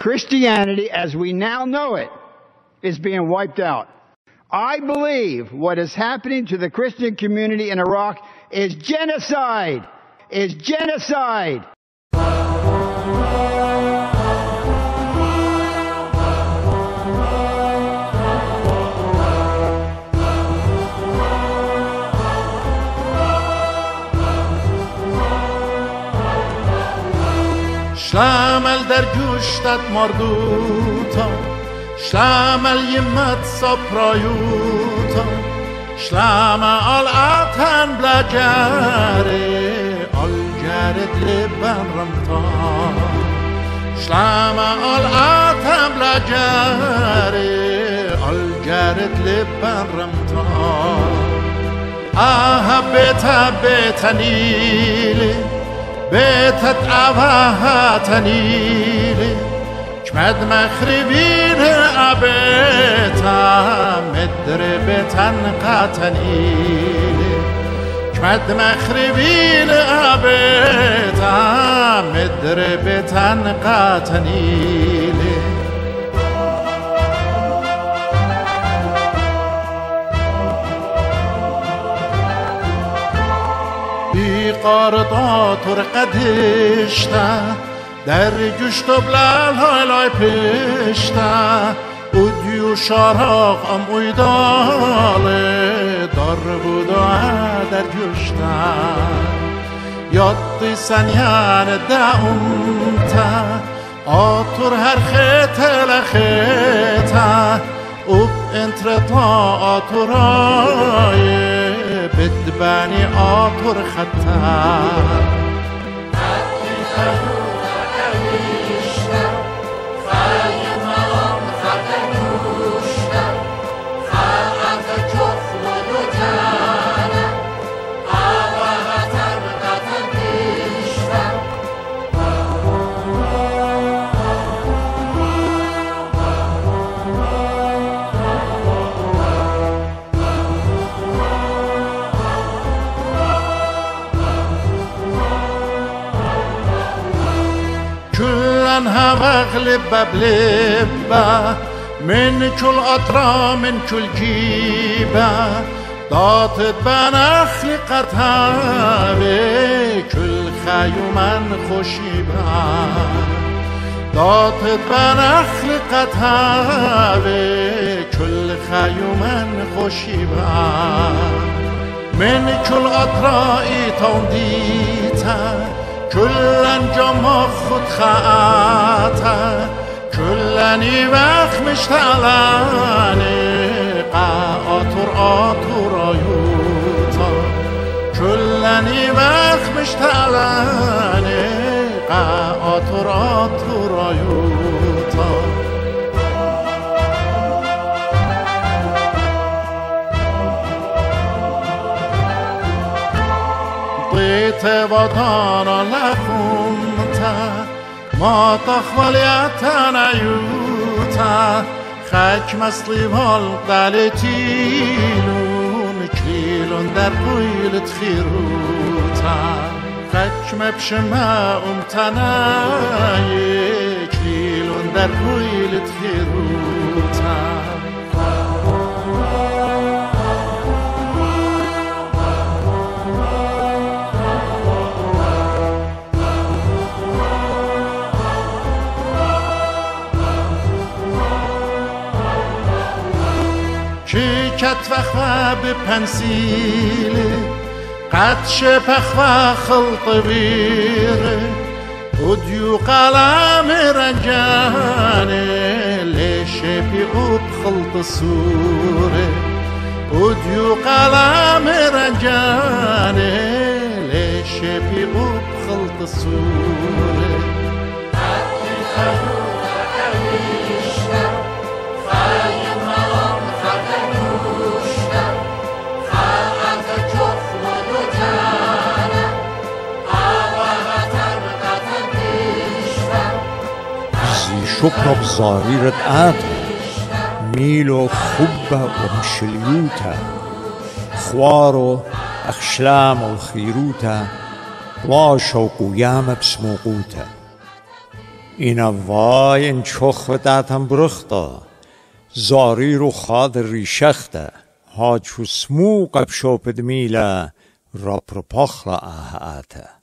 Christianity as we now know it is being wiped out. I believe what is happening to the Christian community in Iraq is genocide. Is genocide. Schlamel der gustat morduta, Schlamel jimmat soprayuta, Shlama al atan blagare, al jared liban ramta. Shlama al atan blagare, al jared liban ramta. Ahabeta betanile, betat avahatanile. كمد مخربين أبيتا مدربتا قاتنيلي كمد مخربين أبيتا مدربتا قاتنيلي بقارطات رقدشتا در گشت و بلال های پشتا او دیو شارق ام اویداله دار بودا در گشتا یادی سنیان داومتا آتور هر خیت لخیتا او انترطا آتورای بدبانی آتور خطا هغلب بلبا من كل أطرا من كل جيبة ضاطت بنخل قطها بكل خيوما خشيبة ضاطت بنخل قطها بكل خيوما خشيبة من كل أطرا تنديتا كلن جمع خود خاطا كلن يبخ مشتغلاني قاطر آطر آيوتا كلن يبخ مشتغلاني قاطر آطر آيوتا ضيت وطانا لخمتا ما تخواليتنا يوتا خاك مسلي والقالتيلون كليلون در قويل تخيروتا خاك مبشما امتناي كليلون در قويل تخيروتا كتفخوا ببنسيلي قدش بخوا خلط بيري وديو قلم رنجاني ليش بيقوب خلط صوري وديو قلم رنجاني ليش بيقوب خلط صوري شكر بزاريرة آدم ميلو خبة ومشليوتا خوارو أخشلام والخيروتا واشوق وياما بسموقوتا اینا وای این چخ و داتم برختا زاری رو خاد ریشخته ها چو سمو قب شوپد میله را پرپخلا آته